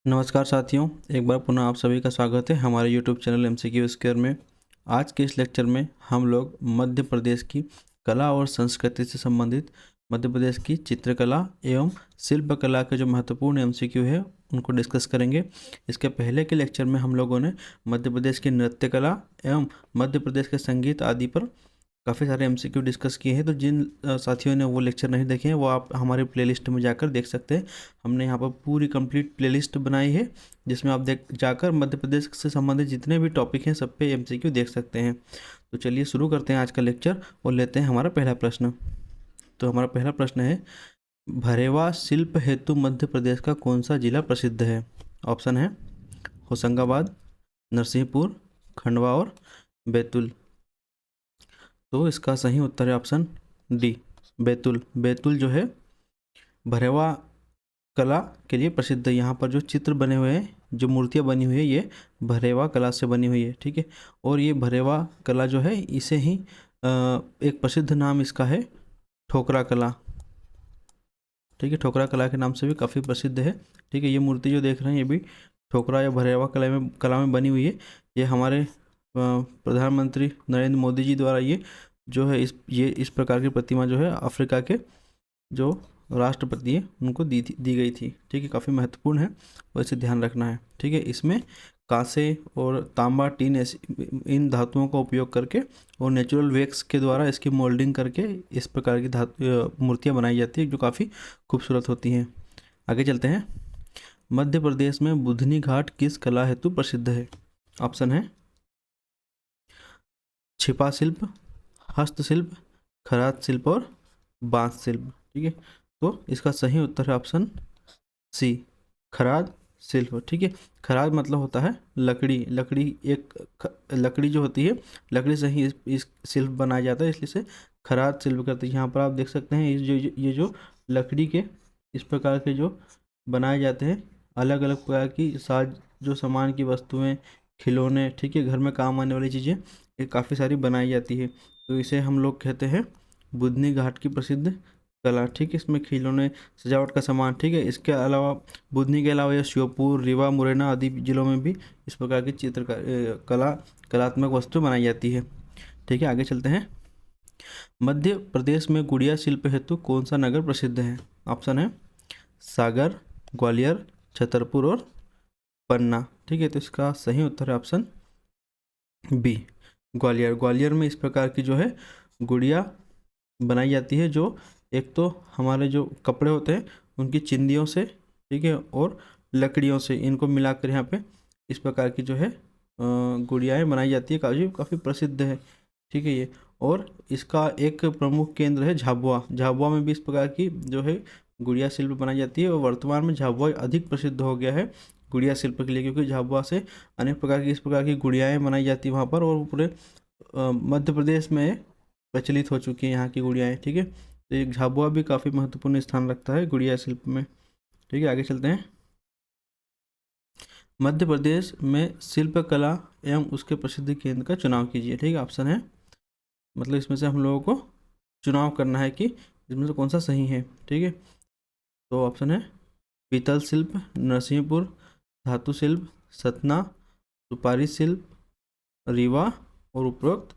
नमस्कार साथियों, एक बार पुनः आप सभी का स्वागत है हमारे यूट्यूब चैनल एमसीक्यू स्क्वायर में। आज के इस लेक्चर में हम लोग मध्य प्रदेश की कला और संस्कृति से संबंधित मध्य प्रदेश की चित्रकला एवं शिल्पकला के जो महत्वपूर्ण एमसीक्यू है उनको डिस्कस करेंगे। इसके पहले के लेक्चर में हम लोगों ने मध्य प्रदेश की नृत्य कला एवं मध्य प्रदेश के संगीत आदि पर काफ़ी सारे एमसीक्यू डिस्कस किए हैं। तो जिन साथियों ने वो लेक्चर नहीं देखे हैं वो आप हमारे प्लेलिस्ट में जाकर देख सकते हैं। हमने यहाँ पर पूरी कंप्लीट प्लेलिस्ट बनाई है जिसमें आप देख जाकर मध्य प्रदेश से संबंधित जितने भी टॉपिक हैं सब पे एमसीक्यू देख सकते हैं। तो चलिए शुरू करते हैं आज का लेक्चर और लेते हैं हमारा पहला प्रश्न। तो हमारा पहला प्रश्न है, भरेवा शिल्प हेतु मध्य प्रदेश का कौन सा जिला प्रसिद्ध है? ऑप्शन है होशंगाबाद, नरसिंहपुर, खंडवा और बैतूल। तो इसका सही उत्तर है ऑप्शन डी, बैतूल। बैतूल जो है भरेवा कला के लिए प्रसिद्ध है। यहाँ पर जो चित्र बने हुए हैं, जो मूर्तियाँ बनी हुई है, ये भरेवा कला से बनी हुई है। ठीक है, और ये भरेवा कला जो है इसे ही एक प्रसिद्ध नाम इसका है ठोकरा कला। ठीक है, ठोकरा कला के नाम से भी काफ़ी प्रसिद्ध है। ठीक है, ये मूर्ति जो देख रहे हैं ये भी ठोकरा या भरेवा कला में बनी हुई है। ये हमारे प्रधानमंत्री नरेंद्र मोदी जी द्वारा ये जो है इस प्रकार की प्रतिमा जो है अफ्रीका के जो राष्ट्रपति है उनको दी गई थी। ठीक है, काफ़ी महत्वपूर्ण है और इसे ध्यान रखना है। ठीक है, इसमें कांसे और तांबा, टीन इन धातुओं का उपयोग करके और नेचुरल वैक्स के द्वारा इसकी मोल्डिंग करके इस प्रकार की मूर्तियाँ बनाई जाती है जो काफ़ी खूबसूरत होती हैं। आगे चलते हैं। मध्य प्रदेश में बुधनी घाट किस कला हेतु प्रसिद्ध है? ऑप्शन है छिपा शिल्प, हस्तशिल्प, खराद शिल्प और बांस शिल्प। ठीक है, तो इसका सही उत्तर है ऑप्शन सी, खराद शिल्प। ठीक है, खराद मतलब होता है लकड़ी। लकड़ी जो होती है, लकड़ी से ही इस शिल्प बनाया जाता है, इसलिए से खराद शिल्प करते हैं। यहाँ पर आप देख सकते हैं ये जो लकड़ी के इस प्रकार के जो बनाए जाते हैं अलग अलग प्रकार की जो सामान की वस्तुएं, खिलौने, ठीक है, घर में काम आने वाली चीज़ें, ये काफ़ी सारी बनाई जाती है। तो इसे हम लोग कहते हैं बुधनी घाट की प्रसिद्ध कला। ठीक है, इसमें खिलौने, सजावट का सामान। ठीक है, इसके अलावा बुधनी के अलावा यह श्योपुर, रीवा, मुरैना आदि जिलों में भी इस प्रकार की कलात्मक वस्तु बनाई जाती है। ठीक है, आगे चलते हैं। मध्य प्रदेश में गुड़िया शिल्प हेतु कौन सा नगर प्रसिद्ध है? ऑप्शन है सागर, ग्वालियर, छतरपुर और पन्ना। ठीक है, तो इसका सही उत्तर है ऑप्शन बी, ग्वालियर। ग्वालियर में इस प्रकार की जो है गुड़िया बनाई जाती है जो एक तो हमारे जो कपड़े होते हैं उनकी चिंदियों से, ठीक है, और लकड़ियों से इनको मिलाकर यहाँ पे इस प्रकार की जो है गुड़ियाएँ बनाई जाती है। काफ़ी प्रसिद्ध है। ठीक है, ये और इसका एक प्रमुख केंद्र है झाबुआ। झाबुआ में भी इस प्रकार की जो है गुड़िया शिल्प बनाई जाती है और वर्तमान में झाबुआ अधिक प्रसिद्ध हो गया है गुड़िया शिल्प के लिए, क्योंकि झाबुआ से अनेक प्रकार की इस प्रकार की गुड़ियाएँ बनाई जाती है वहाँ पर, और पूरे मध्य प्रदेश में प्रचलित हो चुकी हैं यहाँ की गुड़ियाएँ। ठीक है, तो एक झाबुआ भी काफ़ी महत्वपूर्ण स्थान रखता है गुड़िया शिल्प में। ठीक है, आगे चलते हैं। मध्य प्रदेश में शिल्प कला एवं उसके प्रसिद्ध केंद्र का चुनाव कीजिए। ठीक है, ऑप्शन है, मतलब इसमें से हम लोगों को चुनाव करना है कि इसमें से कौन सा सही है। ठीक है, तो ऑप्शन है पीतल शिल्प, नरसिंहपुर, धातु शिल्प, सतना, सुपारी शिल्प, रीवा और उपरोक्त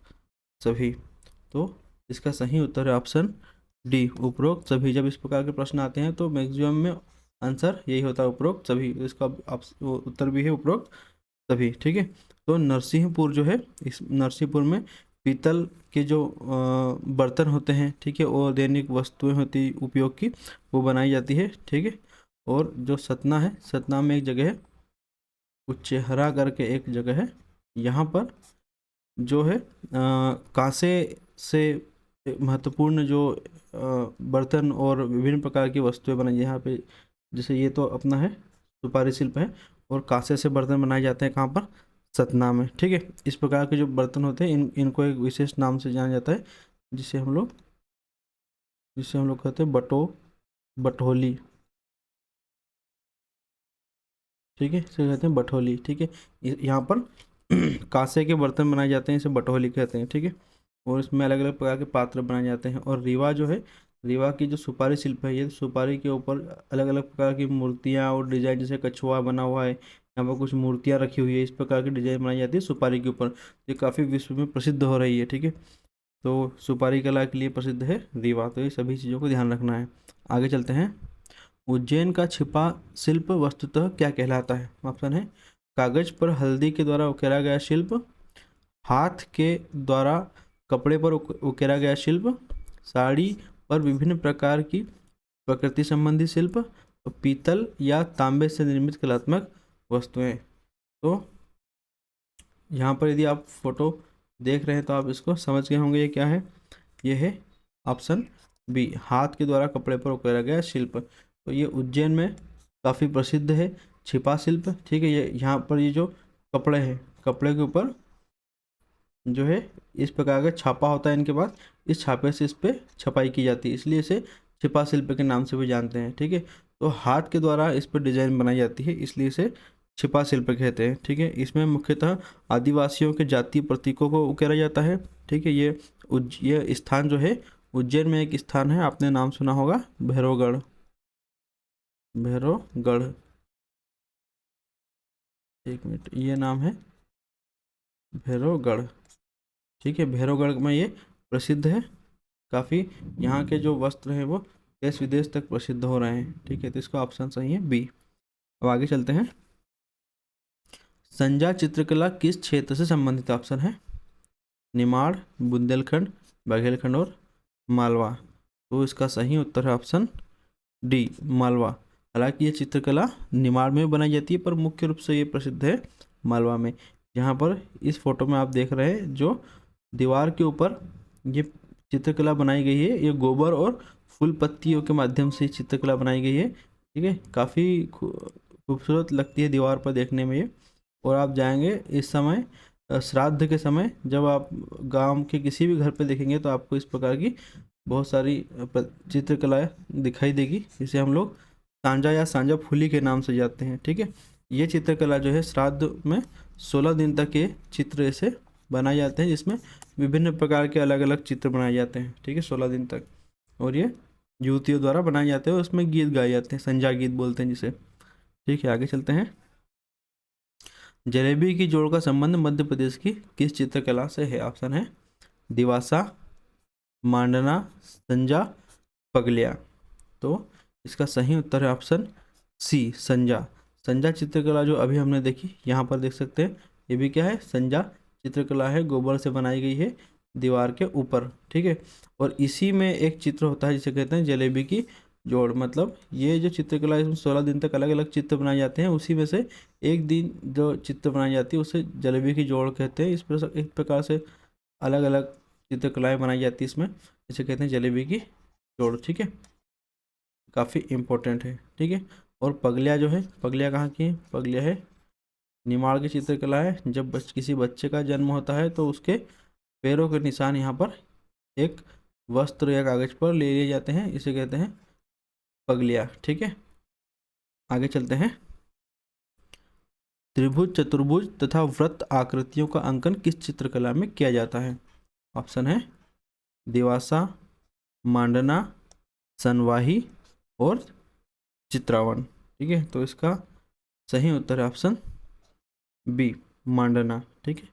सभी। तो इसका सही उत्तर है ऑप्शन डी, उपरोक्त सभी। जब इस प्रकार के प्रश्न आते हैं तो मैक्सिमम में आंसर यही होता है, उपरोक्त सभी। इसका उत्तर भी है उपरोक्त सभी। ठीक है, तो नरसिंहपुर जो है, इस नरसिंहपुर में पीतल के जो बर्तन होते हैं, ठीक है, और दैनिक वस्तुएं होती उपयोग की, वो बनाई जाती है। ठीक है, और जो सतना है, सतना में एक जगह है उच्चहरा करके एक जगह है, यहाँ पर जो है कांसे से महत्वपूर्ण जो बर्तन और विभिन्न प्रकार की वस्तुएं बनाई यहाँ पे, जैसे ये तो अपना है सुपारी शिल्प है, और कांसे से बर्तन बनाए जाते हैं कहाँ पर? सतना में। ठीक है, इस प्रकार के जो बर्तन होते हैं इनको एक विशेष नाम से जाना जाता है जिसे हम लोग कहते हैं बटोली। ठीक है, इसे कहते हैं बटोली। ठीक है, यहाँ पर कांसे के बर्तन बनाए जाते हैं, इसे बटोली कहते हैं। ठीक है, और इसमें अलग अलग प्रकार के पात्र बनाए जाते हैं। और रीवा जो है, रीवा की जो सुपारी शिल्प है, ये सुपारी के ऊपर अलग अलग प्रकार की मूर्तियाँ और डिजाइन, जैसे कछुआ बना हुआ है, यहाँ पर कुछ मूर्तियाँ रखी हुई है, इस प्रकार की डिजाइन बनाई जाती है सुपारी के ऊपर। ये काफ़ी विश्व में प्रसिद्ध हो रही है। ठीक है, तो सुपारी कला के लिए प्रसिद्ध है रीवा। तो ये सभी चीज़ों को ध्यान रखना है। आगे चलते हैं। उज्जैन का छिपा शिल्प वस्तुतः क्या कहलाता है? ऑप्शन है कागज पर हल्दी के द्वारा उकेरा गया शिल्प, हाथ के द्वारा कपड़े पर उकेरा गया शिल्प, साड़ी पर विभिन्न प्रकार की प्रकृति संबंधी शिल्प, पीतल या तांबे से निर्मित कलात्मक वस्तुएं। तो यहाँ पर यदि आप फोटो देख रहे हैं तो आप इसको समझ गए होंगे ये क्या है। ये है ऑप्शन बी, हाथ के द्वारा कपड़े पर उकेरा गया शिल्प। तो ये उज्जैन में काफ़ी प्रसिद्ध है छिपा शिल्प। ठीक है, ये यहाँ पर ये जो कपड़े हैं, कपड़े के ऊपर जो है इस प्रकार का छापा होता है इनके पास, इस छापे से इस पर छपाई की जाती है, इसलिए इसे छिपा शिल्प के नाम से भी जानते हैं। ठीक है, तो हाथ के द्वारा इस पर डिजाइन बनाई जाती है, इसलिए इसे छिपा शिल्प कहते हैं। ठीक है, इसमें मुख्यतः आदिवासियों के जातीय प्रतीकों को उकेरा जाता है। ठीक है, ये स्थान जो है उज्जैन में एक स्थान है, आपने नाम सुना होगा भैरवगढ़। भैरवगढ़, एक मिनट, ये नाम है भैरवगढ़। ठीक है, भैरवगढ़ में ये प्रसिद्ध है काफ़ी। यहाँ के जो वस्त्र हैं वो देश विदेश तक प्रसिद्ध हो रहे हैं। ठीक है, तो इसका ऑप्शन सही है बी। अब आगे चलते हैं। संजा चित्रकला किस क्षेत्र से संबंधित? ऑप्शन है निमाड़, बुंदेलखंड, बघेलखंड और मालवा। तो इसका सही उत्तर है ऑप्शन डी, मालवा। हालांकि ये चित्रकला निमाड़ में बनाई जाती है, पर मुख्य रूप से ये प्रसिद्ध है मालवा में। यहाँ पर इस फोटो में आप देख रहे हैं जो दीवार के ऊपर ये चित्रकला बनाई गई है, ये गोबर और फूल पत्तियों के माध्यम से चित्रकला बनाई गई है। ठीक है, काफ़ी खूबसूरत लगती है दीवार पर देखने में ये। और आप जाएंगे इस समय श्राद्ध के समय, जब आप गांव के किसी भी घर पे देखेंगे तो आपको इस प्रकार की बहुत सारी चित्रकलाएँ दिखाई देगी, जिसे हम लोग सांजा या सांजा फूली के नाम से जाते हैं। ठीक है, ये चित्रकला जो है श्राद्ध में 16 दिन तक ये चित्र ऐसे बनाए जाते हैं, जिसमें विभिन्न प्रकार के अलग अलग चित्र बनाए जाते हैं। ठीक है, 16 दिन तक। और ये युवतियों द्वारा बनाए जाते हैं, उसमें गीत गाए जाते हैं, संजा गीत बोलते हैं जिसे। ठीक है, आगे चलते हैं। जलेबी की जोड़ का संबंध मध्य प्रदेश की किस चित्रकला से है? ऑप्शन है दिवासा, मांडना, संजा, पगलिया। तो इसका सही उत्तर है ऑप्शन सी, संजा। संजा चित्रकला जो अभी हमने देखी, यहाँ पर देख सकते हैं, ये भी क्या है, संजा चित्रकला है, गोबर से बनाई गई है दीवार के ऊपर। ठीक है, और इसी में एक चित्र होता है जिसे कहते हैं जलेबी की जोड़। मतलब ये जो चित्रकला, इसमें 16 दिन तक अलग अलग चित्र बनाए जाते हैं, उसी में से एक दिन जो चित्र बनाई जाती है उसे जलेबी की जोड़ कहते हैं। इस प्रकार से अलग अलग चित्रकलाएँ बनाई जाती है इसमें, इसे कहते हैं जलेबी की जोड़। ठीक है, काफ़ी इम्पोर्टेंट है। ठीक है, और पगलिया जो है, पगलिया कहाँ की है? पगलिया है निमाड़ की चित्रकला है। जब किसी बच्चे का जन्म होता है तो उसके पैरों के निशान यहाँ पर एक वस्त्र या कागज पर ले लिए जाते हैं, इसे कहते हैं पगलिया। ठीक है, आगे चलते हैं। त्रिभुज, चतुर्भुज तथा वृत्त आकृतियों का अंकन किस चित्रकला में किया जाता है? ऑप्शन है दिवासा, मांडना, सनवाही और चित्रावन। ठीक है, तो इसका सही उत्तर है ऑप्शन बी, मांडना। ठीक है,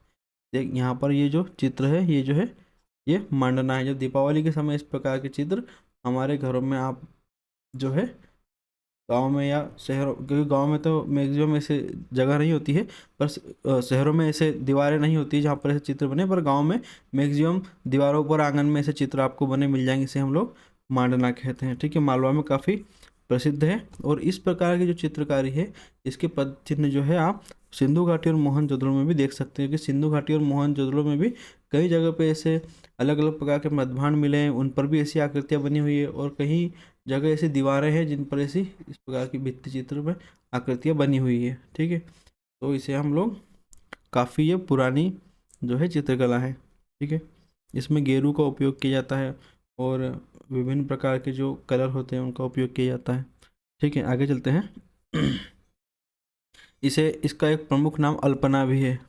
देख यहाँ पर ये जो चित्र है, ये जो है ये मांडना है। जब दीपावली के समय इस प्रकार के चित्र हमारे घरों में आप जो है गांव में या शहरों, क्योंकि गांव में तो मैक्सिमम ऐसे जगह नहीं होती है, पर शहरों में ऐसे दीवारें नहीं होती जहाँ पर ऐसे चित्र बने, पर गांव में मैक्सिमम दीवारों पर, आंगन में ऐसे चित्र आपको बने मिल जाएंगे, इसे हम लोग मांडना कहते हैं। ठीक है, मालवा में काफ़ी प्रसिद्ध है। और इस प्रकार की जो चित्रकारी है, इसके पद चिन्ह जो है आप सिंधु घाटी और मोहनजोदड़ो में भी देख सकते हैं कि सिंधु घाटी और मोहनजोदड़ो में भी कई जगह पे ऐसे अलग अलग प्रकार के मधभांड मिले हैं, उन पर भी ऐसी आकृतियाँ बनी हुई है। और कहीं जगह ऐसी दीवारें हैं जिन पर ऐसी इस प्रकार की भित्ति चित्र में आकृतियाँ बनी हुई है। ठीक है, तो इसे हम लोग काफ़ी ये पुरानी जो है चित्रकला है। ठीक है, इसमें गेरू का उपयोग किया जाता है और विभिन्न प्रकार के जो कलर होते हैं उनका उपयोग किया जाता है। ठीक है, आगे चलते हैं। इसका एक प्रमुख नाम अल्पना भी है,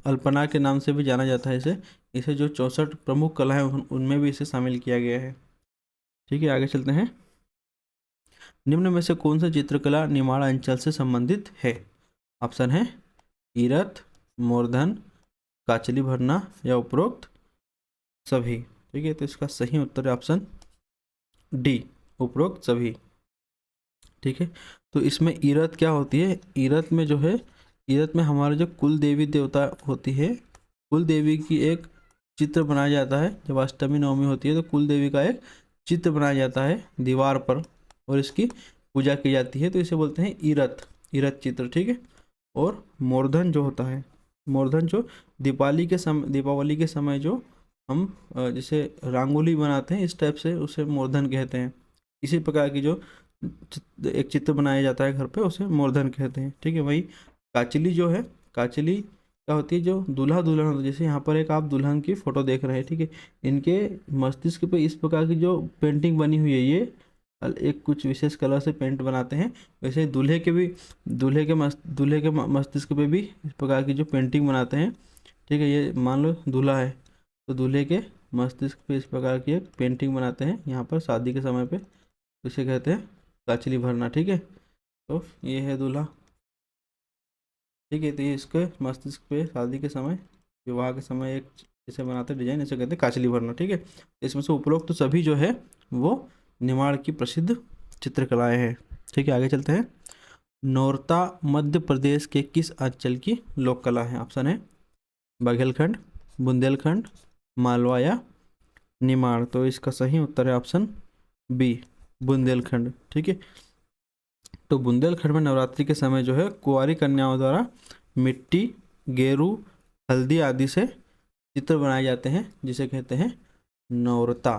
अल्पना के नाम से भी जाना जाता है इसे। जो 64 प्रमुख कला है उनमें भी इसे शामिल किया गया है। ठीक है, आगे चलते हैं। निम्न में से कौन सा चित्रकला निमाड़ अंचल से संबंधित है? ऑप्शन है ईरत, मोरधन, काचली भरना या उपरोक्त सभी। ठीक है, तो इसका सही उत्तर है ऑप्शन डी, उपरोक्त सभी। ठीक है, तो इसमें ईरत क्या होती है? ईरत में जो है, ईरत में हमारे जो कुल देवी देवता होती है, कुल देवी की एक चित्र बनाया जाता है। जब अष्टमी नवमी होती है तो कुल देवी का एक चित्र बनाया जाता है दीवार पर और इसकी पूजा की जाती है, तो इसे बोलते हैं ईरत, ईरत चित्र। ठीक है, और मोरधन जो होता है, मोरधन जो दीपावली के समय जो हम जैसे रंगोली बनाते हैं इस टाइप से, उसे मोरधन कहते हैं। इसी प्रकार की जो एक चित्र बनाया जाता है घर पे, उसे मोरधन कहते हैं। ठीक है, वही काचली जो है, काचली क्या होती है? जो दूल्हा दुल्हन होता है, जैसे यहाँ पर एक आप दुल्हन की फोटो देख रहे हैं। ठीक है, इनके मस्तिष्क पे इस प्रकार की जो पेंटिंग बनी हुई है, ये एक कुछ विशेष कलर से पेंट बनाते हैं। वैसे दूल्हे के भी, दूल्हे के मस्तिष्क पे भी इस प्रकार की जो पेंटिंग बनाते हैं। ठीक है, ये मान लो दूल्हा है तो दूल्हे के मस्तिष्क पे इस प्रकार की एक पेंटिंग बनाते हैं यहाँ पर शादी के समय पे, तो इसे कहते हैं काचली भरना। ठीक है, तो ये है दूल्हा। ठीक है, तो ये इसके मस्तिष्क पे शादी के समय, विवाह के समय एक इसे बनाते हैं डिजाइन, इसे कहते हैं काचली भरना। ठीक है, इसमें से उपरोक्त तो सभी जो है वो निमाड़ की प्रसिद्ध चित्रकलाएं हैं। ठीक है, आगे चलते हैं। नौरता मध्य प्रदेश के किस अंचल की लोक कला है? ऑप्शन है बघेलखंड, बुंदेलखंड, मालवा या निमाड़। तो इसका सही उत्तर है ऑप्शन बी, बुंदेलखंड। ठीक है, तो बुंदेलखंड में नवरात्रि के समय जो है कुंवारी कन्याओं द्वारा मिट्टी, गेरू, हल्दी आदि से चित्र बनाए जाते हैं, जिसे कहते हैं नौरता।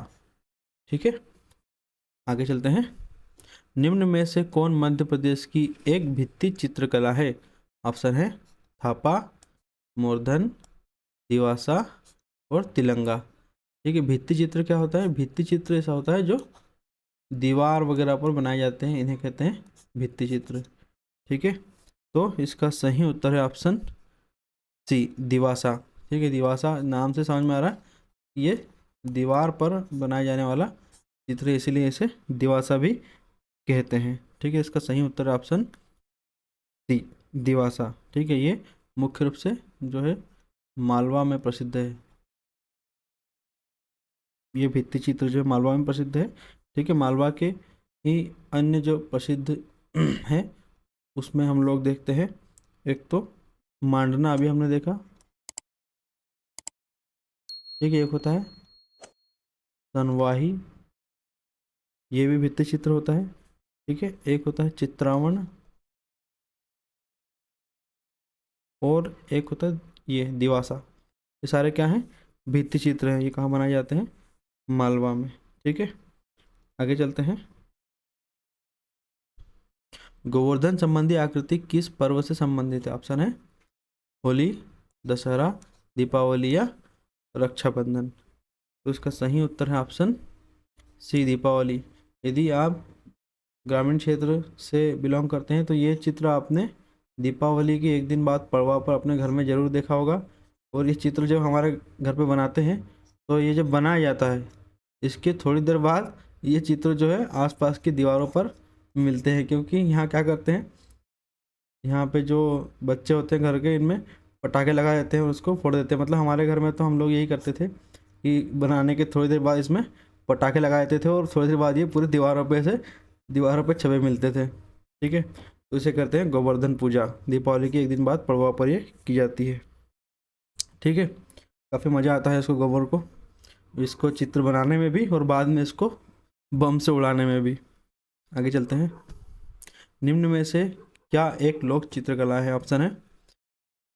ठीक है, आगे चलते हैं। निम्न में से कौन मध्य प्रदेश की एक भित्ति चित्रकला है? ऑप्शन है थापा, मोरधन, दिवासा और तिलंगा। ठीक है, भित्ति चित्र क्या होता है? भित्ति चित्र ऐसा होता है जो दीवार वगैरह पर बनाए जाते हैं, इन्हें कहते हैं भित्ति चित्र। ठीक है, तो इसका सही उत्तर है ऑप्शन सी, दिवासा। ठीक है, दिवासा नाम से समझ में आ रहा है ये दीवार पर बनाए जाने वाला चित्र है, इसीलिए इसे दिवासा भी कहते हैं। ठीक है, इसका सही उत्तर है ऑप्शन सी, दिवासा। ठीक है, ये मुख्य रूप से जो है मालवा में प्रसिद्ध है, ये भित्ति चित्र जो है मालवा में प्रसिद्ध है। ठीक है, मालवा के ही अन्य जो प्रसिद्ध हैं उसमें हम लोग देखते हैं, एक तो मांडना अभी हमने देखा। ठीक है, एक होता है सनवाही, ये भी भित्ति चित्र होता है। ठीक है, एक होता है चित्रावण और एक होता है ये दिवासा। ये सारे क्या हैं? भित्ति चित्र हैं। ये कहाँ बनाए जाते हैं? मालवा में। ठीक है, आगे चलते हैं। गोवर्धन संबंधी आकृति किस पर्व से संबंधित है? ऑप्शन है होली, दशहरा, दीपावली या रक्षाबंधन। तो इसका सही उत्तर है ऑप्शन सी, दीपावली। यदि आप ग्रामीण क्षेत्र से बिलोंग करते हैं तो ये चित्र आपने दीपावली के एक दिन बाद पड़वा पर अपने घर में ज़रूर देखा होगा। और ये चित्र जब हमारे घर पे बनाते हैं तो ये जब बनाया जाता है, इसके थोड़ी देर बाद ये चित्र जो है आसपास की दीवारों पर मिलते हैं, क्योंकि यहाँ क्या करते हैं, यहाँ पे जो बच्चे होते हैं घर के, इनमें पटाखे लगा देते हैं और उसको फोड़ देते हैं। मतलब हमारे घर में तो हम लोग यही करते थे कि बनाने के थोड़ी देर बाद इसमें पटाखे लगा देते थे और थोड़ी देर बाद ये पूरी दीवारों पे छवि मिलते थे। ठीक है, तो इसे करते हैं गोवर्धन पूजा। दीपावली के एक दिन बाद पड़वा पर ये की जाती है। ठीक है, काफ़ी मज़ा आता है इसको, गोबर को, इसको चित्र बनाने में भी और बाद में इसको बम से उड़ाने में भी। आगे चलते हैं। निम्न में से क्या एक लोक चित्रकला है? ऑप्शन है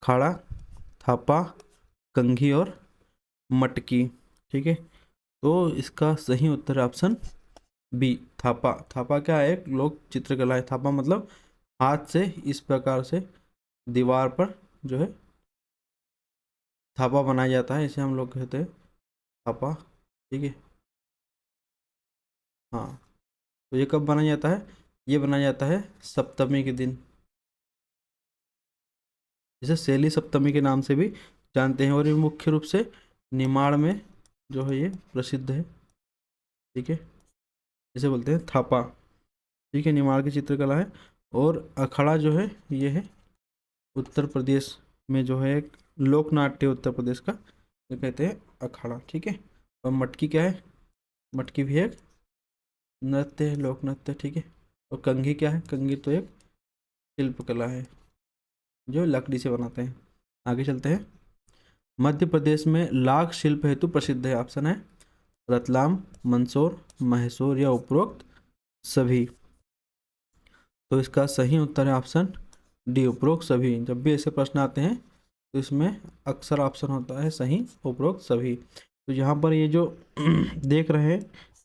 खाड़ा, थापा, कंघी और मटकी। ठीक है, तो इसका सही उत्तर है ऑप्शन बी, थापा। थापा क्या है? एक लोक चित्रकला है। थापा मतलब हाथ से इस प्रकार से दीवार पर जो है थापा बनाया जाता है, इसे हम लोग कहते हैं थापा। ठीक है, हाँ, तो ये कब बनाया जाता है? ये बनाया जाता है सप्तमी के दिन, इसे सेली सप्तमी के नाम से भी जानते हैं। और ये मुख्य रूप से निमाड़ में जो है ये प्रसिद्ध है। ठीक है, इसे बोलते हैं थापा। ठीक है, निमाड़ की चित्रकला है। और अखाड़ा जो है ये है उत्तर प्रदेश में जो है एक लोक नाट्य उत्तर प्रदेश का, जो कहते हैं अखाड़ा। ठीक है, और मटकी क्या है? मटकी भी एक नृत्य है, लोक नृत्य। ठीक है, और कंघी क्या है? कंघी तो एक शिल्पकला है जो लकड़ी से बनाते हैं। आगे चलते हैं। मध्य प्रदेश में लाख शिल्प हेतु प्रसिद्ध है। ऑप्शन है रतलाम, मंदसौर, मैसूर या उपरोक्त सभी। तो इसका सही उत्तर है ऑप्शन डी, उपरोक्त सभी। जब भी ऐसे प्रश्न आते हैं तो इसमें अक्सर ऑप्शन होता है सही, उपरोक्त सभी। तो यहाँ पर ये जो देख रहे हैं,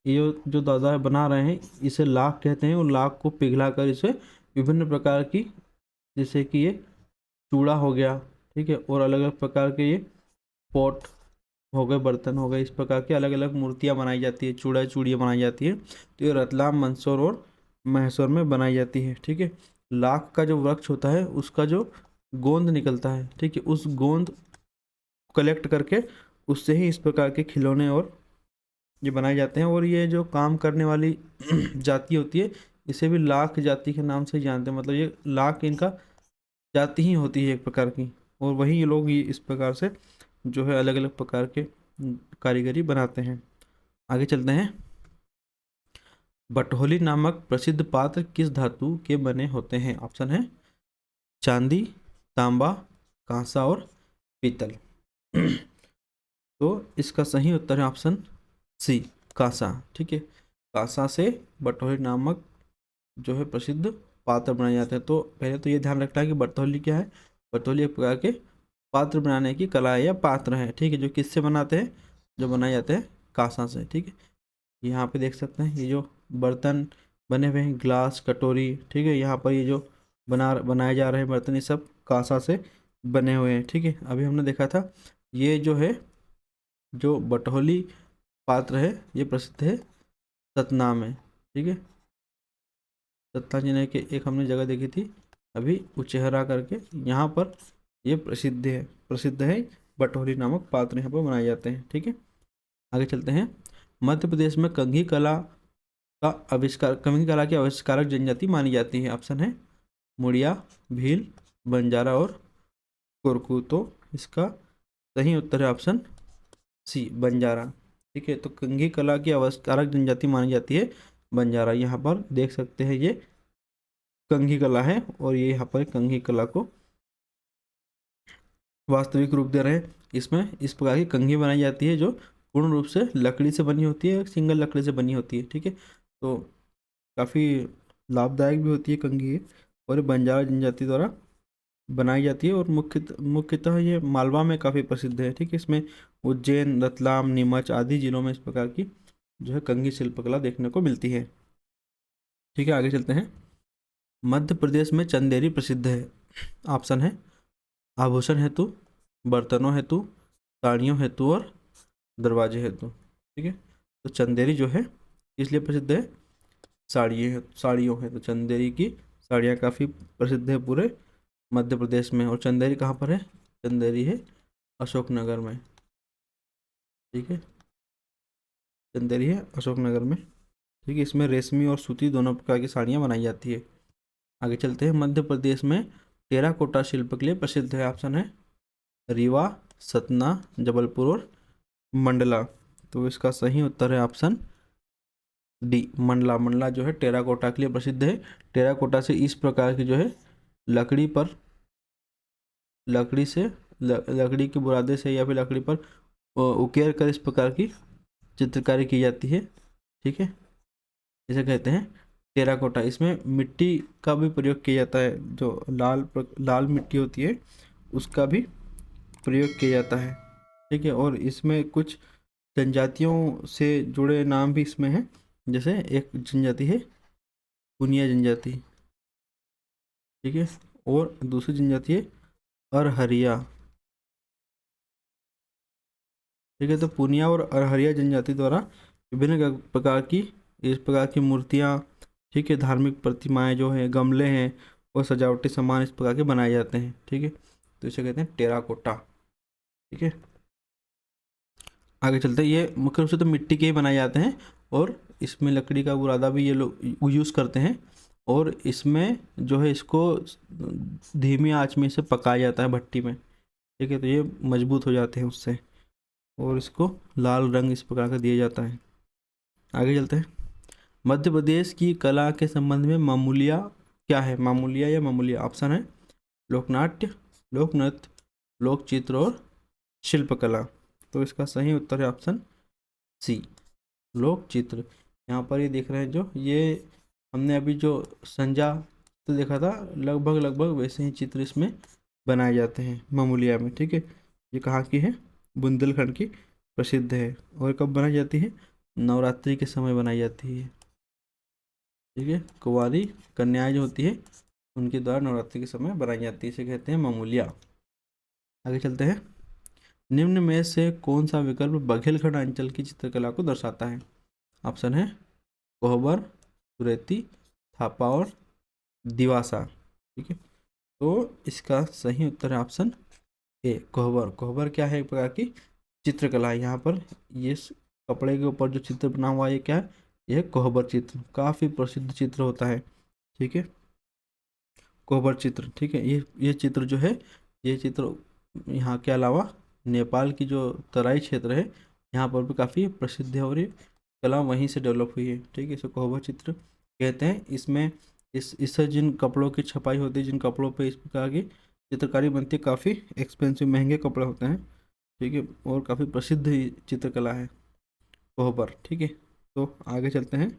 ये जो दादा बना रहे हैं, इसे लाख कहते हैं। और लाख को पिघला कर इसे विभिन्न प्रकार की, जैसे कि ये चूड़ा हो गया, ठीक है, और अलग अलग प्रकार के ये पॉट हो गए, बर्तन हो गए, इस प्रकार की अलग अलग मूर्तियाँ बनाई जाती है, चूड़ा चूड़ियाँ बनाई जाती है। तो ये रतलाम, मंदसौर और मैसूर में बनाई जाती है। ठीक है, लाख का जो वृक्ष होता है उसका जो गोंद निकलता है, ठीक है, उस गोंद कलेक्ट करके उससे ही इस प्रकार के खिलौने और ये बनाए जाते हैं। और ये जो काम करने वाली जाति होती है, इसे भी लाख जाति के नाम से ही जानते हैं। मतलब ये लाख इनका जाति ही होती है एक प्रकार की, और वही ये लोग ये इस प्रकार से जो है अलग अलग प्रकार के कारीगरी बनाते हैं। आगे चलते हैं। बटोहली नामक प्रसिद्ध पात्र किस धातु के बने होते हैं? ऑप्शन है चांदी, तांबा, कांसा और पीतल। तो इसका सही उत्तर है ऑप्शन सी, कांसा। ठीक है, कांसा से बटोहली नामक जो है प्रसिद्ध पात्र बनाए जाते हैं। तो पहले तो ये ध्यान रखना है कि बटोहली क्या है। बटोहली एक प्रकार के पात्र बनाने की कला है या पात्र है। ठीक है, जो किससे बनाते हैं? जो बनाए जाते हैं कांसा से। ठीक है, यहाँ पे देख सकते हैं ये जो बर्तन बने हुए हैं, ग्लास, कटोरी, ठीक है, यहाँ पर ये जो बनाए जा रहे हैं बर्तन, ये सब कांसा से बने हुए हैं। ठीक है, अभी हमने देखा था ये जो है, जो बटोहली पात्र है, ये प्रसिद्ध है सतना में। ठीक है, सतना जिले के एक हमने जगह देखी थी अभी, उचेहरा करके, यहाँ पर ये प्रसिद्ध है बटोहली नामक पात्र यहाँ पर बनाए जाते हैं। ठीक है, आगे चलते हैं। मध्य प्रदेश में कंघी कला की आविष्कारक जनजाति मानी जाती है। ऑप्शन है मुड़िया, भील, बंजारा और कोरकू। तो इसका सही उत्तर है ऑप्शन सी, बंजारा। ठीक है, तो कंघी कला की आविष्कारक जनजाति मानी जाती है बंजारा। यहाँ पर देख सकते हैं ये कंघी कला है, और ये यहाँ पर कंघी कला को वास्तविक रूप दे रहे हैं। इसमें इस प्रकार की कंघी बनाई जाती है जो पूर्ण रूप से लकड़ी से बनी होती है, सिंगल लकड़ी से बनी होती है। ठीक है, तो काफ़ी लाभदायक भी होती है कंघी, और बंजारा जनजाति द्वारा बनाई जाती है। और मुख्यतः ये मालवा में काफ़ी प्रसिद्ध है। ठीक है, इसमें उज्जैन, रतलाम, नीमच आदि जिलों में इस प्रकार की जो है कंघी शिल्पकला देखने को मिलती है। ठीक है, आगे चलते हैं। मध्य प्रदेश में चंदेरी प्रसिद्ध है। ऑप्शन है आभूषण हेतु, बर्तनों हेतु, साड़ियों हेतु और दरवाजे हेतु। ठीक है, तो चंदेरी जो है इसलिए प्रसिद्ध है, साड़ियों है। तो चंदेरी की साड़ियाँ काफ़ी प्रसिद्ध है पूरे मध्य प्रदेश में। और चंदेरी कहाँ पर है? चंदेरी है अशोकनगर में। ठीक है, चंदेरी है अशोकनगर में। ठीक है, इसमें रेशमी और सूती दोनों प्रकार की साड़ियाँ बनाई जाती है। आगे चलते हैं। मध्य प्रदेश में टेराकोटा शिल्प के लिए प्रसिद्ध है। ऑप्शन है रीवा, सतना, जबलपुर और मंडला। तो इसका सही उत्तर है ऑप्शन डी, मंडला। मंडला जो है टेराकोटा के लिए प्रसिद्ध है। टेराकोटा से इस प्रकार की जो है लकड़ी के बुरादे से या फिर लकड़ी पर उकेर कर इस प्रकार की चित्रकारी की जाती है। ठीक है, इसे कहते हैं टेराकोटा। इसमें मिट्टी का भी प्रयोग किया जाता है, जो लाल मिट्टी होती है उसका भी प्रयोग किया जाता है। ठीक है, और इसमें कुछ जनजातियों से जुड़े नाम भी इसमें हैं। जैसे एक जनजाति है पुनिया जनजाति, ठीक है, और दूसरी जनजाति है अरहरिया। ठीक है, तो पुनिया और अरहरिया जनजाति द्वारा विभिन्न प्रकार की इस प्रकार की मूर्तियाँ, ठीक है, धार्मिक प्रतिमाएं जो हैं, गमले हैं और सजावटी सामान इस प्रकार के बनाए जाते हैं। ठीक है, तो इसे कहते हैं टेराकोटा। ठीक है, आगे चलते हैं। ये मुख्य रूप से तो मिट्टी के ही बनाए जाते हैं, और इसमें लकड़ी का बुरादा भी ये लोग यूज़ करते हैं, और इसमें जो है इसको धीमी आंच में इसे पकाया जाता है भट्टी में, ठीक है। तो ये मजबूत हो जाते हैं उससे, और इसको लाल रंग इस प्रकार का दिया जाता है। आगे चलते हैं। मध्य प्रदेश की कला के संबंध में मामूलिया क्या है? मामूलिया या मामूलिया? ऑप्शन है लोकनाट्य, लोक नृत्य, लोक चित्र और शिल्पकला। तो इसका सही उत्तर है ऑप्शन सी, लोक चित्र। यहाँ पर ये देख रहे हैं जो ये हमने अभी जो संजा तो देखा था, लगभग लगभग वैसे ही चित्र इसमें बनाए जाते हैं मामूलिया में, ठीक है। ये कहाँ की है? बुंदेलखंड की प्रसिद्ध है। और कब बनाई जाती है? नवरात्रि के समय बनाई जाती है, ठीक है। कुंवारी कन्याएं जो होती है उनके द्वारा नवरात्रि के समय बनाई जाती है, इसे कहते हैं मामूलिया। आगे चलते हैं। निम्न में से कौन सा विकल्प बघेलखंड अंचल की चित्रकला को दर्शाता है? ऑप्शन है कोहबर, सुरेती, थापा और दिवासा, ठीक है। तो इसका सही उत्तर है ऑप्शन ए, कोहबर। कोहबर क्या है? एक प्रकार की चित्रकला है। यहाँ पर ये कपड़े के ऊपर जो चित्र बना हुआ है ये क्या है? यह कोहबर चित्र, काफ़ी प्रसिद्ध चित्र होता है, ठीक है, कोहबर चित्र, ठीक है। ये चित्र जो है, ये चित्र यहाँ के अलावा नेपाल की जो तराई क्षेत्र है यहाँ पर भी काफ़ी प्रसिद्ध है, और ये कला वहीं से डेवलप हुई है, ठीक है। इसे कोहबर चित्र कहते हैं। इसमें इससे जिन कपड़ों की छपाई होती है, जिन कपड़ों पे इस प्रकार की चित्रकारी बनती है, काफ़ी एक्सपेंसिव महंगे कपड़े होते हैं, ठीक है, और काफ़ी प्रसिद्ध चित्रकला है कोहबर, ठीक है। तो आगे चलते हैं।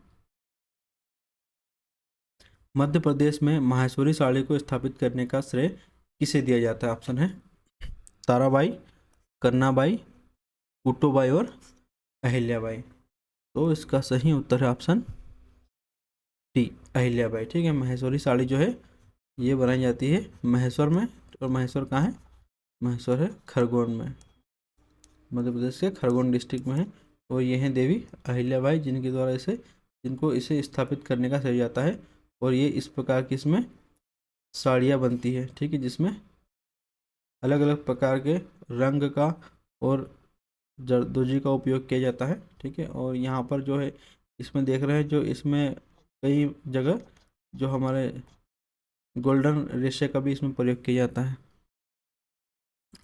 मध्य प्रदेश में माहेश्वरी साड़ी को स्थापित करने का श्रेय किसे दिया जाता है? ऑप्शन है ताराबाई, कन्नाबाई, कुट्टूबाई और अहिल्याबाई। तो इसका सही उत्तर है ऑप्शन डी, अहिल्याबाई, ठीक है। माहेश्वरी साड़ी जो है ये बनाई जाती है महेश्वर में, और महेश्वर कहाँ है? महेश्वर है खरगोन में, मध्य प्रदेश के खरगोन डिस्ट्रिक्ट में है। और ये हैं देवी अहिल्याबाई, जिनके द्वारा जिनको इसे स्थापित करने का श्रेय जाता है। और ये इस प्रकार की इसमें साड़ियाँ बनती है, ठीक है, जिसमें अलग अलग प्रकार के रंग का और जरदोजी का उपयोग किया जाता है, ठीक है। और यहाँ पर जो है इसमें देख रहे हैं जो इसमें कई जगह जो हमारे गोल्डन रेशे का भी इसमें प्रयोग किया जाता है।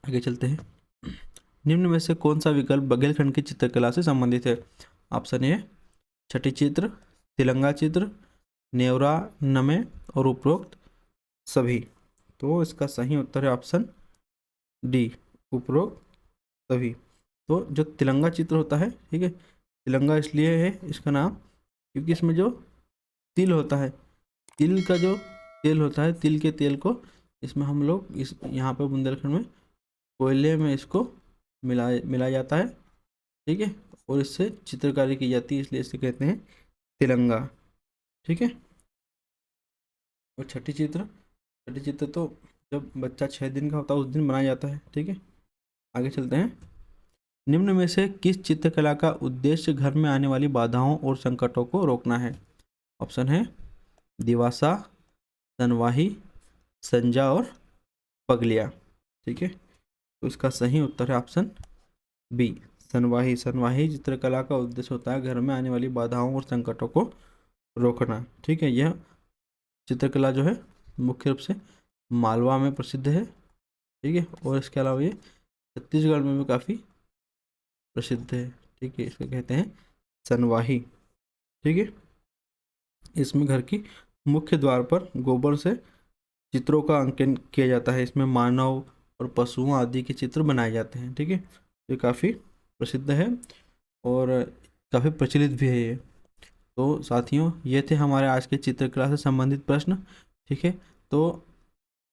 आगे चलते हैं। निम्न में से कौन सा विकल्प बघेलखंड की चित्रकला से संबंधित है? ऑप्शन ए छठी चित्र, तिलंगा चित्र, नेवरा नमे और उपरोक्त सभी। तो इसका सही उत्तर है ऑप्शन डी, उपरोक्त सभी। तो जो तिलंगा चित्र होता है, ठीक है, तिलंगा इसलिए है इसका नाम क्योंकि इसमें जो तिल होता है, तिल का जो तेल होता है, तिल के तेल को इसमें हम लोग इस यहाँ पर बुंदेलखंड में कोयले में इसको मिलाया जाता है, ठीक है, और इससे चित्रकारी की जाती है, इसलिए इसे कहते हैं तिलंगा, ठीक है। और छठी चित्र तो जब बच्चा 6 दिन का होता है उस दिन बनाया जाता है, ठीक है। आगे चलते हैं। निम्न में से किस चित्रकला का उद्देश्य घर में आने वाली बाधाओं और संकटों को रोकना है? ऑप्शन है दिवासा, सनवाही, संजा और पगलिया, ठीक है। तो इसका सही उत्तर है ऑप्शन बी, सनवाही। सनवाही चित्रकला का उद्देश्य होता है घर में आने वाली बाधाओं और संकटों को रोकना, ठीक है। यह चित्रकला जो है मुख्य रूप से मालवा में प्रसिद्ध है, ठीक है, और इसके अलावा ये छत्तीसगढ़ में भी काफ़ी प्रसिद्ध है, ठीक है। इसको कहते हैं सनवाही, ठीक है। इसमें घर की मुख्य द्वार पर गोबर से चित्रों का अंकन किया जाता है। इसमें मानव और पशुओं आदि के चित्र बनाए जाते हैं, ठीक है। ये काफ़ी प्रसिद्ध है और काफ़ी प्रचलित भी है ये। तो साथियों, ये थे हमारे आज के चित्रकला से संबंधित प्रश्न, ठीक है। तो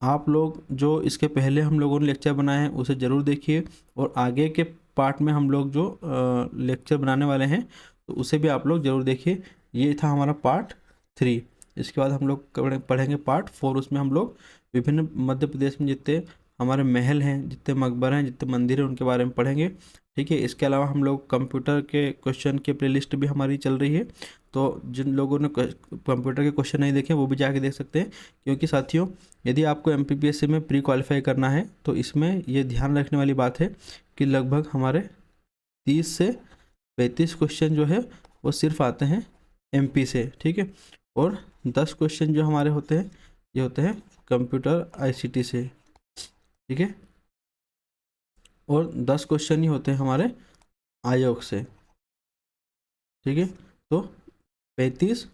आप लोग जो इसके पहले हम लोगों ने लेक्चर बनाए हैं उसे ज़रूर देखिए, और आगे के पार्ट में हम लोग जो लेक्चर बनाने वाले हैं तो उसे भी आप लोग ज़रूर देखिए। ये था हमारा पार्ट 3। इसके बाद हम लोग पढ़ेंगे पार्ट 4। उसमें हम लोग विभिन्न मध्य प्रदेश में जितने हमारे महल हैं, जितने मकबरे हैं, जितने मंदिर हैं, उनके बारे में पढ़ेंगे, ठीक है। इसके अलावा हम लोग कंप्यूटर के क्वेश्चन की प्लेलिस्ट भी हमारी चल रही है, तो जिन लोगों ने कंप्यूटर के क्वेश्चन नहीं देखे वो भी जाके देख सकते हैं। क्योंकि साथियों, यदि आपको MPPSC में प्री क्वालिफाई करना है तो इसमें ये ध्यान रखने वाली बात है कि लगभग हमारे 30 से 35 क्वेश्चन जो है वो सिर्फ आते हैं एमपी से, ठीक है। और 10 क्वेश्चन जो हमारे होते हैं ये होते हैं कंप्यूटर आईसीटी से, ठीक है। और 10 क्वेश्चन ही होते हैं हमारे आयोग से, ठीक है। तो 35,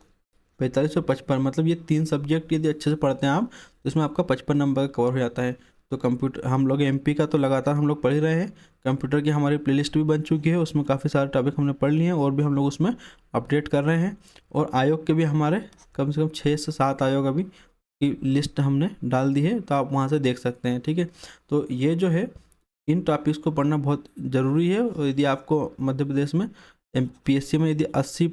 45 और 55, मतलब ये 3 सब्जेक्ट यदि अच्छे से पढ़ते हैं आप तो इसमें आपका 55 नंबर कवर हो जाता है। तो कंप्यूटर हम लोग एमपी का तो लगातार हम लोग पढ़ ही रहे हैं, कंप्यूटर की हमारी प्लेलिस्ट भी बन चुकी है, उसमें काफ़ी सारे टॉपिक हमने पढ़ लिए हैं और भी हम लोग उसमें अपडेट कर रहे हैं। और आयोग के भी हमारे कम से कम 6 से 7 आयोग अभी की लिस्ट हमने डाल दी है, तो आप वहाँ से देख सकते हैं, ठीक है। तो ये जो है इन टॉपिक्स को पढ़ना बहुत ज़रूरी है। और यदि आपको मध्य प्रदेश में पीएससी में यदि 80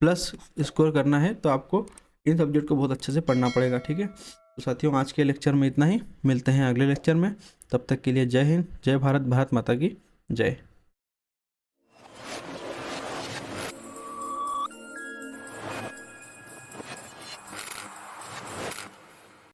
प्लस स्कोर करना है तो आपको इन सब्जेक्ट को बहुत अच्छे से पढ़ना पड़ेगा, ठीक है। तो साथियों आज के लेक्चर में इतना ही, मिलते हैं अगले लेक्चर में। तब तक के लिए जय हिंद, जय भारत, भारत माता की जय।